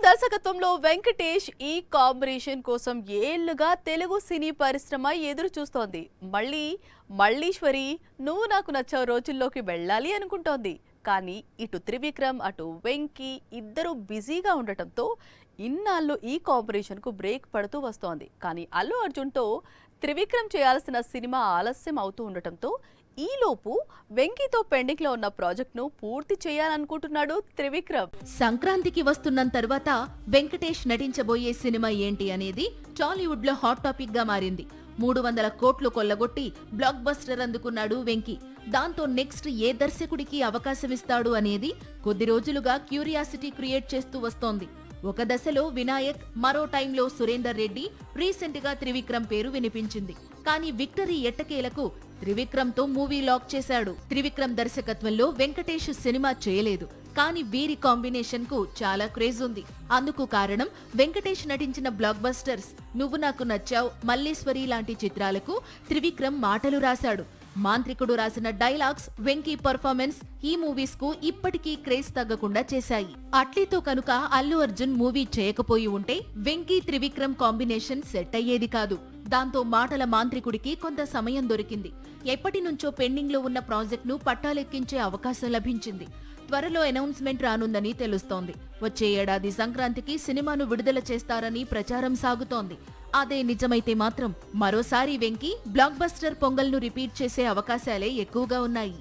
దర్శకత్వంలో వెంకటేష్ ఈ కాంబినేషన్ కోసం ఏళ్లుగా తెలుగు సినీ పరిశ్రమ ఎదురు చూస్తోంది. మళ్ళీశ్వరి నువ్వు నాకు నచ్చావు రోజుల్లోకి వెళ్ళాలి అనుకుంటోంది. కానీ ఇటు త్రివిక్రమ్ అటు వెంకీ ఇద్దరు బిజీగా ఉండటంతో ఇన్నాళ్ళు ఈ కాంబినేషన్ కు బ్రేక్ పడుతూ వస్తోంది. కానీ అల్లు అర్జున్తో త్రివిక్రమ్ చేయాల్సిన సినిమా ఆలస్యం అవుతూ ఉండటంతో ఈలోపు వెంకీతో పెండింగ్ లో ఉన్న ప్రాజెక్ట్ ను పూర్తి చేయాలనుకుంటున్నాడు త్రివిక్రమ్. సంక్రాంతికి వస్తున్న తర్వాత వెంకటేష్ నటించబోయే సినిమా ఏంటి అనేది టాలీవుడ్ లో హాట్ టాపిక్ గా మారింది. 300 కోట్లు కొల్లగొట్టి బ్లాక్ బస్టర్ అందుకున్నాడు వెంకీ. దాంతో నెక్స్ట్ ఏ దర్శకుడికి అవకాశమిస్తాడు అనేది కొద్ది రోజులుగా క్యూరియాసిటీ క్రియేట్ చేస్తూ వస్తోంది. ఒక దశలో వినాయక్, మరో టైంలో సురేందర్ రెడ్డి, రీసెంట్ గా త్రివిక్రమ్ పేరు వినిపించింది. కానీ విక్టరీ ఎట్టకేలకు త్రివిక్రమ్ తో మూవీ లాక్ చేశాడు. త్రివిక్రమ్ దర్శకత్వంలో వెంకటేష్ సినిమా చేయలేదు. కానీ వీరి కాంబినేషన్ కు చాలా క్రేజ్ ఉంది. అందుకు కారణం వెంకటేష్ నటించిన బ్లాక్ బస్టర్స్ నువ్వు నాకు నచ్చావ్, మల్లీశ్వరి లాంటి చిత్రాలకు త్రివిక్రమ్ మాటలు రాశాడు. మాంత్రికుడు రాసిన డైలాగ్స్, వెంకీ పర్ఫార్మెన్స్ ఈ మూవీస్ కు ఇప్పటికీ క్రేజ్ తగ్గకుండా చేశాయి. అట్లీతో కనుక అల్లు అర్జున్ మూవీ చేయకపోయి ఉంటే వెంకీ త్రివిక్రమ్ కాంబినేషన్ సెట్ అయ్యేది కాదు. దాంతో మాటల మాంత్రికుడికి కొంత సమయం దొరికింది. ఎప్పటి నుంచో పెండింగ్ లో ఉన్న ప్రాజెక్ట్ ను పట్టాలెక్కించే అవకాశం లభించింది. త్వరలో అనౌన్స్మెంట్ రానుందని తెలుస్తోంది. వచ్చే ఏడాది సంక్రాంతికి సినిమాను విడుదల చేస్తారని ప్రచారం సాగుతోంది. అదే నిజమైతే మాత్రం మరోసారి వెంకీ బ్లాక్ బస్టర్ పొంగల్ ను రిపీట్ చేసే అవకాశాలే ఎక్కువగా ఉన్నాయి.